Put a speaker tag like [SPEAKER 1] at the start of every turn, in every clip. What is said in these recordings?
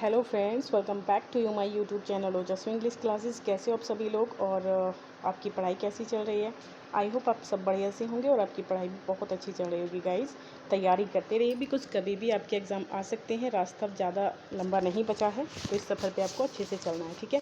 [SPEAKER 1] Hello friends, welcome back to my YouTube channel Ojaswi English classes. कैसे हो आप सभी लोग और आपकी पढ़ाई कैसी चल रही है। आई होप आप सब बढ़िया से होंगे और आपकी पढ़ाई भी बहुत अच्छी चल रही होगी। गाइस, तैयारी करते रहिए बिकॉज कभी भी आपके एग्ज़ाम आ सकते हैं। रास्ता ज़्यादा लंबा नहीं बचा है, तो इस सफ़र पर आपको अच्छे से चलना है। ठीक है,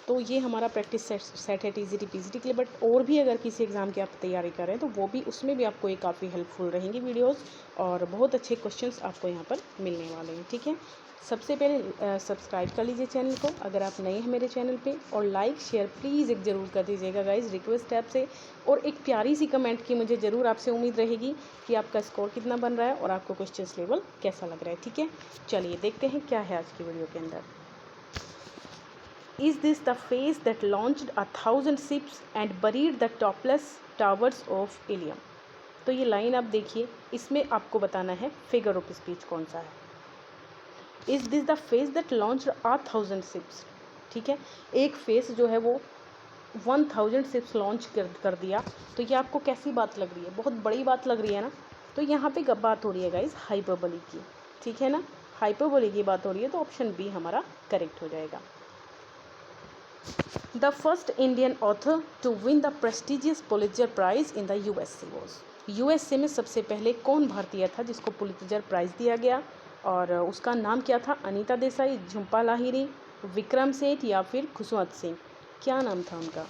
[SPEAKER 1] तो ये हमारा प्रैक्टिस सेट है टीजीटी पीजीटी के लिए। बट और भी अगर किसी एग्ज़ाम की आप तैयारी कर रहे हैं तो वो भी, उसमें भी आपको ये काफ़ी हेल्पफुल रहेंगी वीडियोस और बहुत अच्छे क्वेश्चंस आपको यहाँ पर मिलने वाले हैं। ठीक है, सबसे पहले सब्सक्राइब कर लीजिए चैनल को अगर आप नए हैं मेरे चैनल पे, और लाइक शेयर प्लीज़ एक ज़रूर कर दीजिएगा गाइज, रिक्वेस्ट है आपसे। और एक प्यारी सी कमेंट की मुझे ज़रूर आपसे उम्मीद रहेगी कि आपका स्कोर कितना बन रहा है और आपको क्वेश्चंस लेवल कैसा लग रहा है। ठीक है, चलिए देखते हैं क्या है आज की वीडियो के अंदर। Is this the phase that launched 1,000 ships and buried the topless towers of Ilium? तो ये लाइन आप देखिए, इसमें आपको बताना है फिगर ऑफ स्पीच कौन सा है। Is this the phase that launched 1,000 ships? ठीक है, एक फेस जो है वो 1,000 शिप्स लॉन्च कर दिया। तो ये आपको कैसी बात लग रही है, बहुत बड़ी बात लग रही है ना। तो यहाँ पे बात हो रही है गाइज हाइपरबोली की। ठीक है ना, हाइपरबोली की बात हो रही है, तो ऑप्शन बी हमारा करेक्ट हो जाएगा। The first Indian author to win the prestigious Pulitzer Prize in the USA was। USA में सबसे पहले कौन भारतीय था जिसको पुलित्जर प्राइज़ दिया गया, और उसका नाम क्या था। अनीता देसाई, झुंपा लाहिरी, विक्रम सेठ या फिर खुशवंत सिंह। क्या नाम था उनका।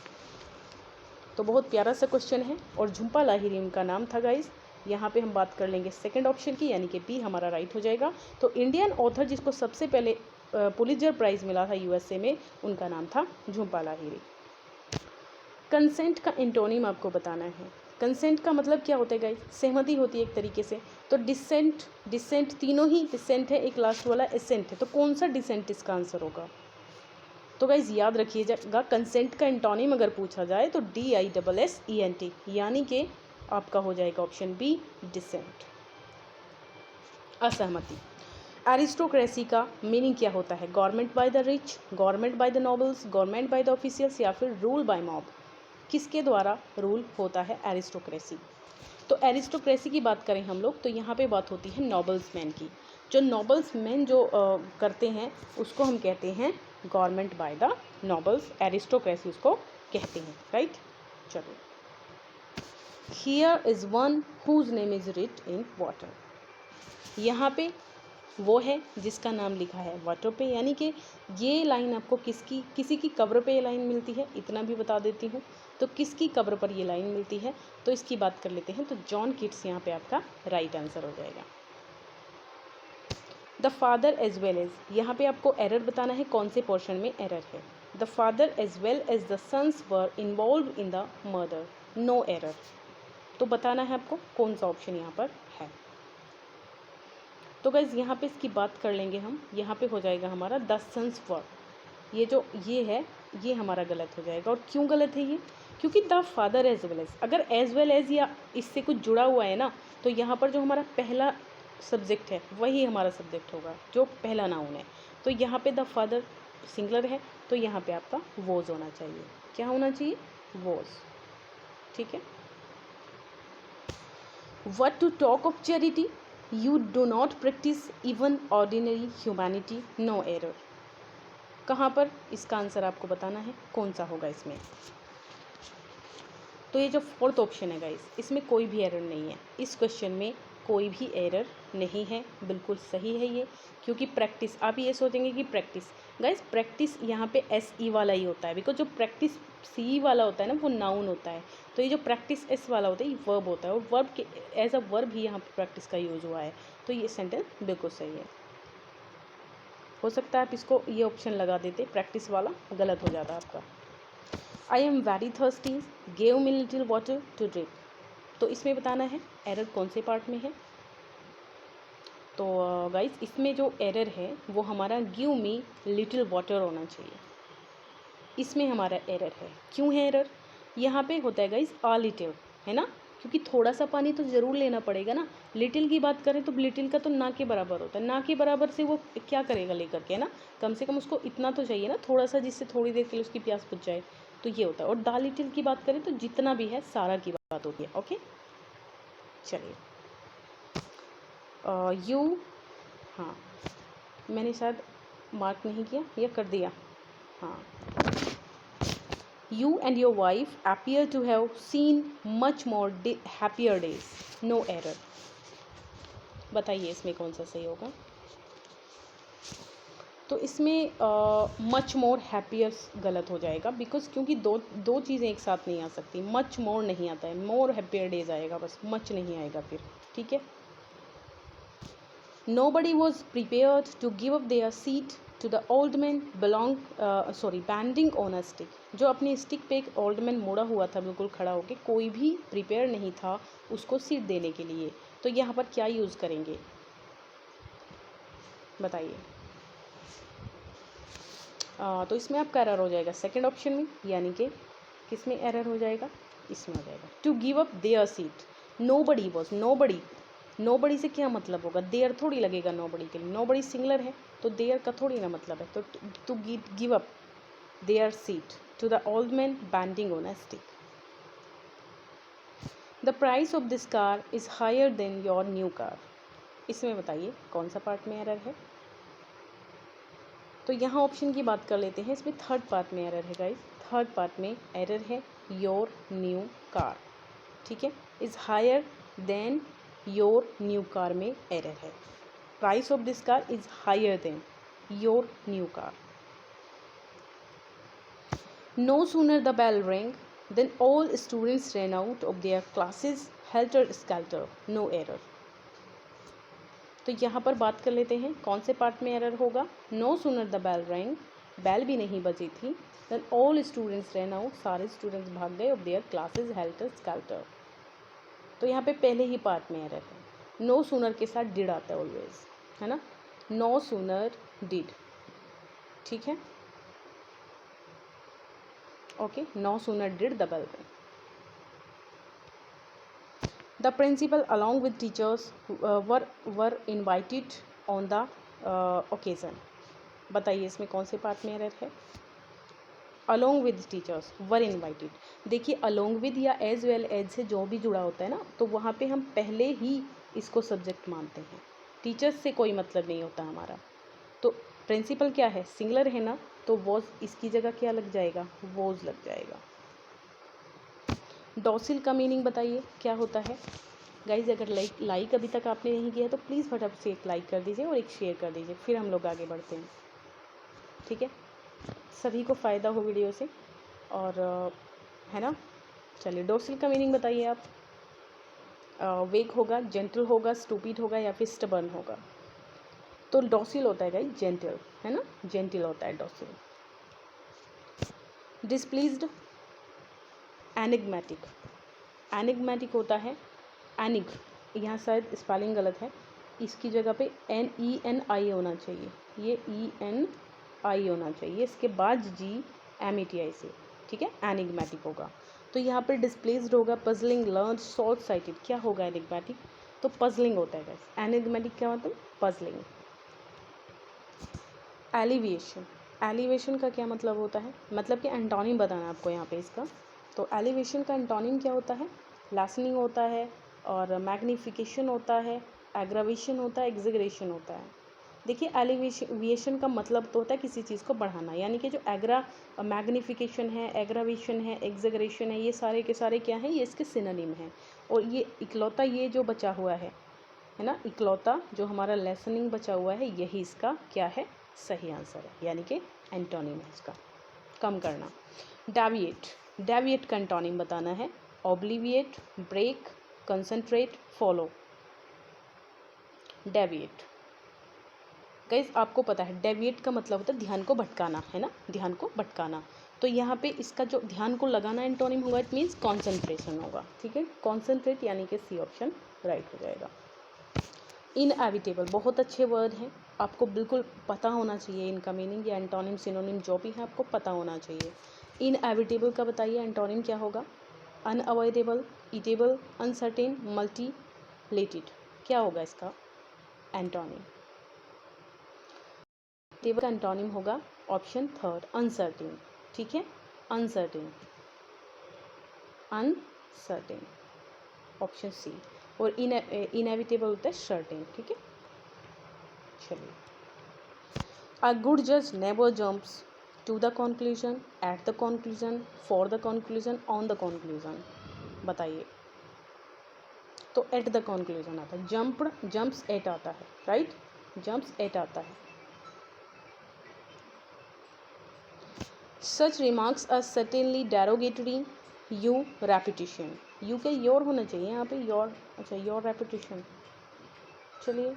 [SPEAKER 1] तो बहुत प्यारा सा क्वेश्चन है और झुंपा लाहिरी उनका नाम था गाइज। यहाँ पे हम बात कर लेंगे सेकंड ऑप्शन की, यानी कि बी हमारा राइट हो जाएगा। तो इंडियन ऑथर जिसको सबसे पहले पुलित्जर प्राइज़ मिला था यूएसए में, उनका नाम था झुंपा लाहिरी। कंसेंट का एंटोनिम आपको बताना है। कंसेंट का मतलब क्या होता है गाइस, सहमति होती है एक तरीके से। तो डिसेंट तीनों ही डिसेंट है, एक लास्ट वाला एसेंट है। तो कौन सा डिसेंट इसका आंसर होगा। तो गाइज याद रखिएगा, कंसेंट का एंटोनिम अगर पूछा जाए तो DISSENT, यानी कि आपका हो जाएगा ऑप्शन बी डिसेंट, असहमति। एरिस्टोक्रेसी का मीनिंग क्या होता है। Government by the rich, government by the nobles, government by the officials या फिर रूल बाय मॉब। किसके द्वारा रूल होता है एरिस्टोक्रेसी। तो एरिस्टोक्रेसी की बात करें हम लोग तो यहाँ पे बात होती है नोबल्स मैन की। जो नोबल्स मैन जो करते हैं उसको हम कहते हैं government by the nobles, aristocracy उसको कहते हैं। राइट, चलो। Here is one whose name is writ in water. यहाँ पे वो है जिसका नाम लिखा है वाटर पे, यानी कि ये लाइन आपको किसी की कब्र पे ये लाइन मिलती है, इतना भी बता देती हूँ। तो किसकी कब्र पर ये लाइन मिलती है, तो इसकी बात कर लेते हैं। तो जॉन किट्स यहाँ पे आपका राइट आंसर हो जाएगा। The father as well as, यहाँ पे आपको एरर बताना है, कौन से पोर्शन में एरर है। The father as well as the sons were involve in the murder, no error. तो बताना है आपको कौन सा ऑप्शन यहाँ पर है। तो गाइज़ यहाँ पे इसकी बात कर लेंगे हम। यहाँ पे हो जाएगा हमारा द सन्स वर, ये जो ये है ये हमारा गलत हो जाएगा। और क्यों गलत है ये, क्योंकि the father as well as, अगर एज वेल एज या इससे कुछ जुड़ा हुआ है ना, तो यहाँ पर जो हमारा पहला सब्जेक्ट है वही हमारा सब्जेक्ट होगा, जो पहला नाउन है। तो यहाँ पे द फादर सिंगुलर है, तो यहाँ पे आपका वॉज होना चाहिए। क्या होना चाहिए, वॉज। ठीक है। What to talk of charity? You do not practice even ordinary humanity, no error। कहाँ पर इसका आंसर आपको बताना है, कौन सा होगा इसमें। तो ये जो फोर्थ ऑप्शन है गाइस, इसमें कोई भी एरर नहीं है। इस क्वेश्चन में कोई भी एरर नहीं है, बिल्कुल सही है ये। क्योंकि प्रैक्टिस, आप ये सोचेंगे कि प्रैक्टिस, गाइस प्रैक्टिस यहाँ पे SE वाला ही होता है, बिकॉज जो प्रैक्टिस C वाला होता है ना वो नाउन होता है। तो ये जो प्रैक्टिस S वाला होता है ये वर्ब होता है, और वर्ब के एज अ वर्ब ही यहाँ पे प्रैक्टिस का यूज हुआ है। तो ये सेंटेंस बिल्कुल सही है। हो सकता है आप इसको ये ऑप्शन लगा देते, प्रैक्टिस वाला, गलत हो जाता आपका। I am very thirsty, gave me little water to drink. तो इसमें बताना है एरर कौन से पार्ट में है। तो गाइस इसमें जो एरर है वो हमारा गिव मी लिटिल वाटर होना चाहिए, इसमें हमारा एरर है। क्यों है एरर, यहाँ पे होता है गाइस आ लिटिल, है ना, क्योंकि थोड़ा सा पानी तो ज़रूर लेना पड़ेगा ना। लिटिल की बात करें तो लिटिल का तो ना के बराबर होता है, ना के बराबर से वो क्या करेगा लेकर के, है ना, कम से कम उसको इतना तो चाहिए ना, थोड़ा सा, जिससे थोड़ी देर के लिए उसकी प्यास बुझ जाए। तो ये होता है। और दा लिटिल की बात करें तो जितना भी है सारा की बात होती है। ओके, चलिए। यू, हाँ मैंने शायद मार्क नहीं किया या कर दिया? हाँ. You and your wife appear to have seen much more happier days. No error. बताइए इसमें कौन सा सही होगा? तो इसमें मच मोर हैप्पियर गलत हो जाएगा, बिकॉज क्योंकि दो चीज़ें एक साथ नहीं आ सकती. मच मोर नहीं आता है, मोर हैप्पियर डेज आएगा, बस मच नहीं आएगा फिर. ठीक है. Nobody was prepared to give up their seat to the old man banding on a stick. जो अपनी स्टिक पे एक ओल्ड मैन मुड़ा हुआ था बिल्कुल खड़ा होके, कोई भी प्रिपेयर नहीं था उसको सीट देने के लिए. तो यहाँ पर क्या यूज़ करेंगे बताइए? तो इसमें आपका एरर हो जाएगा सेकंड ऑप्शन में, यानी कि किस में एरर हो जाएगा? इसमें हो जाएगा. To give up their seat. Nobody was, nobody से क्या मतलब होगा? देयर थोड़ी लगेगा नोबडी के लिए, नोबडी सिंगलर है तो देयर का थोड़ी ना मतलब है. तो to give up their seat to the old man bending on a stick. The price of this car is higher than your new car. इसमें बताइए कौन सा पार्ट में एरर है? तो यहाँ ऑप्शन की बात कर लेते हैं. इसमें थर्ड पार्ट में एरर है गाइस. थर्ड पार्ट में एरर है योर न्यू कार. ठीक है. Is higher than your new car में एरर है. Price of this car is higher than your new car. No sooner the bell ring then all students run out of their classes helter skelter. No error. तो यहाँ पर बात कर लेते हैं कौन से पार्ट में एरर होगा. No sooner the bell ring, bell भी नहीं बजी थी. Then all students run out, सारे स्टूडेंट्स भाग गए. Of their classes helter skelter. तो यहाँ पे पहले ही पार्ट में एरर है. नो सूनर के साथ डिड आता है ऑलवेज, है ना. No sooner did. ठीक है. Okay. No sooner did the bell ring. The principal along with teachers were invited on the occasion. बताइए इसमें कौन से पार्ट में एरर है? along with teachers were invited. देखिए along with या as well as से जो भी जुड़ा होता है ना, तो वहाँ पे हम पहले ही इसको सब्जेक्ट मानते हैं. टीचर्स से कोई मतलब नहीं होता हमारा. तो प्रिंसिपल क्या है? सिंगलर है ना, तो वॉज इसकी जगह क्या लग जाएगा? वॉज लग जाएगा. डॉसिल का मीनिंग बताइए क्या होता है? गाइज अगर लाइक अभी तक आपने नहीं किया तो प्लीज़ फटाफट से एक लाइक कर दीजिए और एक शेयर कर दीजिए, फिर हम लोग आगे बढ़ते हैं. ठीक है. सभी को फ़ायदा हो वीडियो से, और है ना. चलिए डॉसिल का मीनिंग बताइए आप. वेक होगा, जेंटल होगा, स्टूपिड होगा या फिर स्टबर्न होगा? तो डॉसिल होता है गाइज जेंटल, है ना. जेंटल होता है डॉसिल. Displeased, enigmatic. एनिग्मेटिक होता है एनिग, यहाँ शायद स्पेलिंग गलत है, इसकी जगह पे NENI होना चाहिए. ये ENI होना चाहिए, इसके बाद GMATI से. ठीक है. एनिग्मेटिक होगा. तो यहाँ पे डिस्प्लेस्ड होगा, पजलिंग, लर्न, शॉर्ट साइटेड. क्या होगा एनिग्मेटिक? तो पजलिंग होता है गाइस. एनिग्मेटिक क्या मतलब? पजलिंग. एलिवेशन. एलिवेशन का क्या मतलब होता है? मतलब कि एंटोनिम बताना है आपको यहाँ पे इसका. तो एलिवेशन का एंटोनिम क्या होता है? लेसनिंग होता है, और मैग्निफिकेशन होता है, एग्रावेशन होता है, एग्जेगरेशन होता है. देखिए एलिवेशन का मतलब तो होता है किसी चीज़ को बढ़ाना, यानी कि जो मैग्निफिकेशन है, एग्रावेशन है, एग्जेगरेशन है, ये सारे के सारे क्या हैं? ये इसके सिनोनिम हैं. और ये इकलौता ये जो बचा हुआ है ना, इकलौता जो हमारा लेसनिंग बचा हुआ है, यही इसका क्या है? सही आंसर है, यानी कि एंटोनिम है इसका. कम करना. डेविएट. डेविएट का एंटोनिम बताना है. Obliviate, break, concentrate, follow. Deviate. Guys आपको पता है डेविएट का मतलब होता है ध्यान को भटकाना, है ना. ध्यान को भटकाना. तो यहाँ पे इसका जो ध्यान को लगाना एंटोनिम होगा, इट मीन्स कॉन्सेंट्रेशन होगा. ठीक है. कॉन्सेंट्रेट यानी कि सी ऑप्शन राइट हो जाएगा. इनएविटेबल बहुत अच्छे वर्ड हैं, आपको बिल्कुल पता होना चाहिए इनका मीनिंग, या एंटोनिम सिनोनिम जो भी है आपको पता होना चाहिए. इनएविटेबल का बताइए एंटोनिम क्या होगा? Unavoidable, eatable, uncertain, mutilated. क्या होगा इसका एंटोनिम? टेबल का एंटोनिम होगा ऑप्शन थर्ड, अनसर्टेन. ठीक है. Uncertain, uncertain, option C. और इनएविटेबल होता है सर्टेन. ठीक है. चलिए अ गुड जज never jumps to the conclusion, at the conclusion, for the conclusion, on the conclusion. बताइए। तो एट द कंक्लूजन आता है, जम्प्स एट आता है, राइट, जम्प्स एट आता है। Such remarks are certainly derogatory, you reputation, you के योर होना चाहिए यहाँ पे, योर, अच्छा योर रेपिटेशन। चलिए,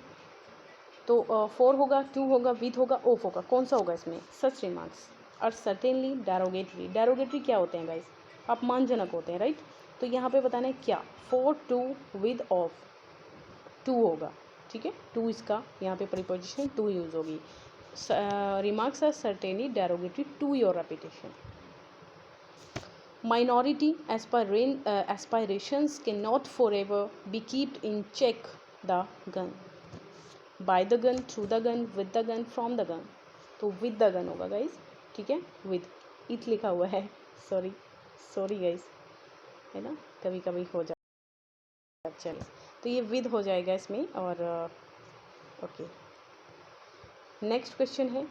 [SPEAKER 1] तो फॉर होगा, टू होगा, विथ होगा, ऑफ होगा, कौन सा होगा इसमें? Such remarks are certainly derogatory. Derogatory क्या होते हैं गाइस? अपमानजनक होते हैं, राइट। तो यहाँ पे बताना है क्या, for, to, with, of, to होगा, ठीक है, टू इसका यहाँ पे प्रीपोजिशन टू यूज होगी। Remarks are certainly derogatory to your reputation. Minority aspirations cannot forever be kept in check. The gun, by the gun, through the gun, with the gun, from the gun. तो with the gun होगा guys, ठीक है, with it लिखा हुआ है, sorry guys, है ना, कभी कभी हो जाता। चलो, तो ये with हो जाएगा इसमें। और ओके, नेक्स्ट क्वेश्चन है,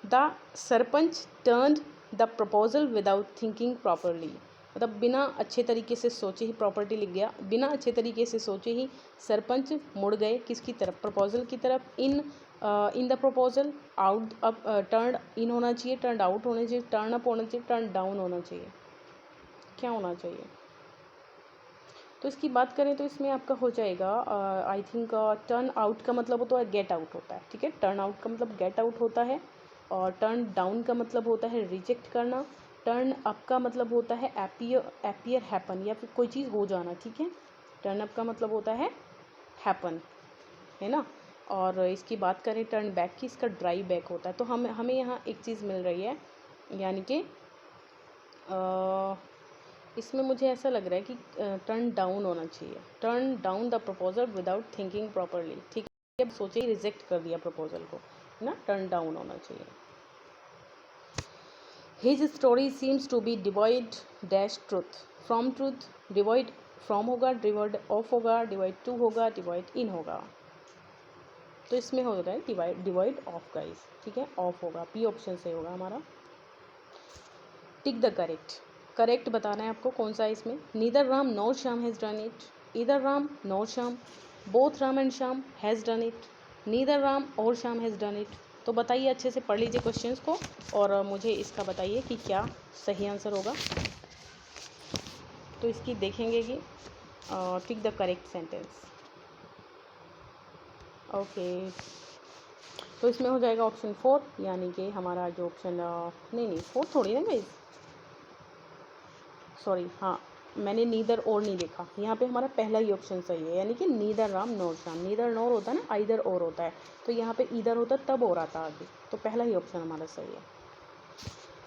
[SPEAKER 1] the sarpanch turned the proposal without thinking properly. मतलब बिना अच्छे तरीके से सोचे ही, प्रॉपर्टी लिख गया, बिना अच्छे तरीके से सोचे ही सरपंच मुड़ गए किसकी तरफ? प्रपोजल की तरफ। In the proposal, out, up, turn in होना चाहिए, टर्न आउट होना चाहिए, टर्न अप होना चाहिए, टर्न डाउन होना चाहिए, क्या होना चाहिए? तो इसकी बात करें तो इसमें आपका हो जाएगा, आई थिंक टर्न आउट का मतलब होता है गेट आउट होता है, ठीक है, टर्न आउट का मतलब गेट आउट होता है। और टर्न डाउन का मतलब होता है रिजेक्ट करना। टर्न अप का मतलब होता है एपियर हैपन, या फिर कोई चीज़ हो जाना, ठीक है। टर्न अप का मतलब होता है हैपन, है ना। और इसकी बात करें टर्न बैक की, इसका ड्राई बैक होता है। तो हमें यहाँ एक चीज़ मिल रही है, यानी कि इसमें मुझे ऐसा लग रहा है कि टर्न डाउन होना चाहिए, turn down the proposal without thinking properly, ठीक है, अब सोचे ही रिजेक्ट कर दिया प्रपोजल को, है ना, टर्न डाउन होना चाहिए। His story seems to be devoid dash truth from truth, devoid from होगा, डिवॉइड ऑफ होगा, डिवाइड टू होगा, डिवाइड इन होगा। तो इसमें हो रहा है डिवाइड ऑफ गाइस, ठीक है, ऑफ होगा, पी ऑप्शन से होगा हमारा। टिक द करेक्ट बताना है आपको कौन सा है इसमें। Neither Ram nor Shyam has done it, either Ram nor Shyam, both Ram and Shyam has done it, neither Ram और श्याम हैज़ डन इट। तो बताइए, अच्छे से पढ़ लीजिए क्वेश्चंस को और मुझे इसका बताइए कि क्या सही आंसर होगा। तो इसकी देखेंगे कि tick the correct sentence. Okay, तो इसमें हो जाएगा ऑप्शन 4, यानी कि हमारा जो ऑप्शन नहीं 4 थोड़ी ना गाइस, सॉरी, हाँ मैंने नीदर और नहीं देखा, यहाँ पे हमारा पहला ही ऑप्शन सही है, यानी कि neither Ram nor Shyam. Neither nor होता है ना, आइदर और होता है, तो यहाँ पे ईदर होता तब और आता आगे, तो पहला ही ऑप्शन हमारा सही है।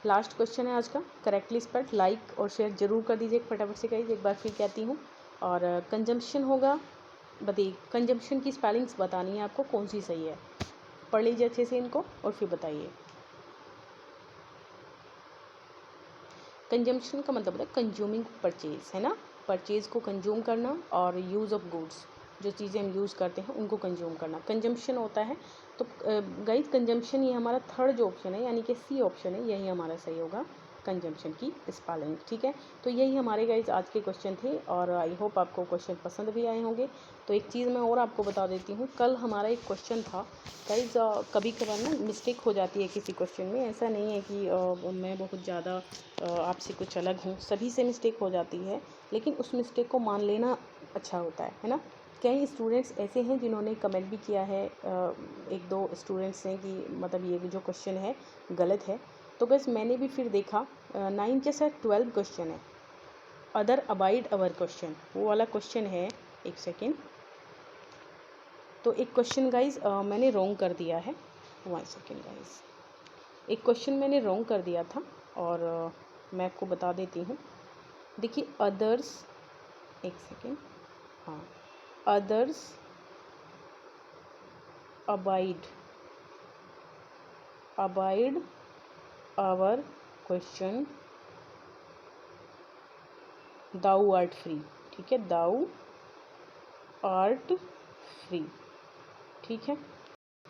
[SPEAKER 1] लास्ट क्वेश्चन है आज का, करेक्टली स्पेल्ड। लाइक और शेयर जरूर कर दीजिए फटाफट से गाइस, एक बार फिर कहती हूँ। और कंजम्पशन होगा, बताइए कंजम्पशन की स्पेलिंग्स बतानी है आपको, कौन सी सही है, पढ़ लीजिए अच्छे से इनको और फिर बताइए। कंजम्पशन का मतलब है कंज्यूमिंग परचेज, है ना, परचेज को कंज्यूम करना, और यूज़ ऑफ गुड्स, जो चीज़ें हम यूज़ करते हैं उनको कंज्यूम करना, कंजम्पशन होता है। तो गाइस कंजम्पशन ये हमारा थर्ड जो ऑप्शन है, यानी कि सी ऑप्शन है, यही हमारा सही होगा, कंजम्पशन की स्पेलिंग, ठीक है। तो यही हमारे गाइस आज के क्वेश्चन थे, और आई होप आपको क्वेश्चन पसंद भी आए होंगे। तो एक चीज़ मैं और आपको बता देती हूँ, कल हमारा एक क्वेश्चन था गाइस, कभी कभार ना मिस्टेक हो जाती है किसी क्वेश्चन में, ऐसा नहीं है कि मैं बहुत ज़्यादा आपसे कुछ अलग हूँ, सभी से मिस्टेक हो जाती है, लेकिन उस मिस्टेक को मान लेना अच्छा होता है ना। कई स्टूडेंट्स ऐसे हैं जिन्होंने कमेंट भी किया है, एक दो स्टूडेंट्स ने, कि मतलब ये जो क्वेश्चन है गलत है। तो बस मैंने भी फिर देखा, 9 के साथ 12 क्वेश्चन है, अदर अबाइड अवर क्वेश्चन, वो वाला क्वेश्चन है, एक सेकेंड। तो एक क्वेश्चन गाइज मैंने रॉन्ग कर दिया है, 1 सेकेंड गाइज, एक क्वेश्चन मैंने रॉन्ग कर दिया था, और मैं आपको बता देती हूँ। देखिए अदर्स, एक सेकेंड, हाँ, others abide our question, thou art free, ठीक है, दाउ आर्ट फ्री, ठीक है।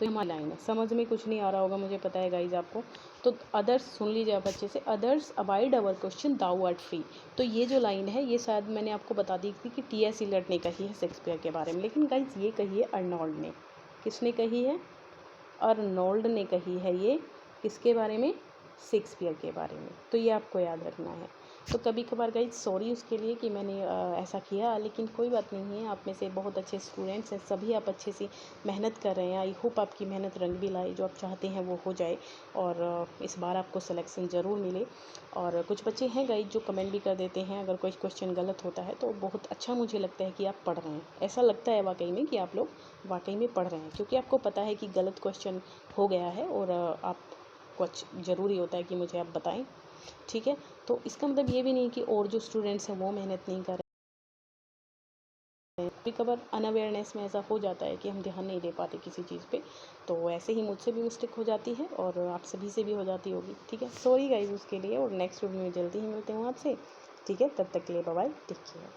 [SPEAKER 1] तो हमारी लाइन है, समझ में कुछ नहीं आ रहा होगा मुझे पता है गाइज आपको। तो अदर्स सुन लीजिए आप अच्छे से, others abide our question thou art free. तो ये जो लाइन है ये शायद मैंने आपको बता दी थी कि T.S. इलियट ने कही है शेक्सपियर के बारे में, लेकिन गाइज ये कही है अर्नोल्ड ने। किसने कही है? अर्नोल्ड ने कही है ये। किसके बारे में? शेक्सपियर के बारे में। तो ये आपको याद रखना है। तो कभी कभार गाइज सॉरी उसके लिए कि मैंने ऐसा किया, लेकिन कोई बात नहीं है। आप में से बहुत अच्छे स्टूडेंट्स हैं, सभी आप अच्छे से मेहनत कर रहे हैं। आई होप आपकी मेहनत रंग भी लाए, जो आप चाहते हैं वो हो जाए और इस बार आपको सिलेक्शन ज़रूर मिले। और कुछ बच्चे हैं गाइज जो कमेंट भी कर देते हैं अगर कोई क्वेश्चन गलत होता है, तो बहुत अच्छा मुझे लगता है कि आप पढ़ रहे हैं। ऐसा लगता है वाकई में कि आप लोग वाकई में पढ़ रहे हैं, क्योंकि आपको पता है कि गलत क्वेश्चन हो गया है और आप कुछ ज़रूरी होता है कि मुझे आप बताएं। ठीक है, तो इसका मतलब ये भी नहीं कि और जो स्टूडेंट्स हैं वो मेहनत नहीं कर रहे हैं। कभी कभार अनअवेयरनेस में ऐसा हो जाता है कि हम ध्यान नहीं दे पाते किसी चीज़ पे, तो ऐसे ही मुझसे भी मिस्टेक हो जाती है और आप सभी से भी हो जाती होगी। ठीक है, सॉरी गाइज उसके लिए, और नेक्स्ट वीडियो में जल्दी ही मिलते हूँ आपसे। ठीक है, तब तक के लिए बाय बाय, टेक केयर।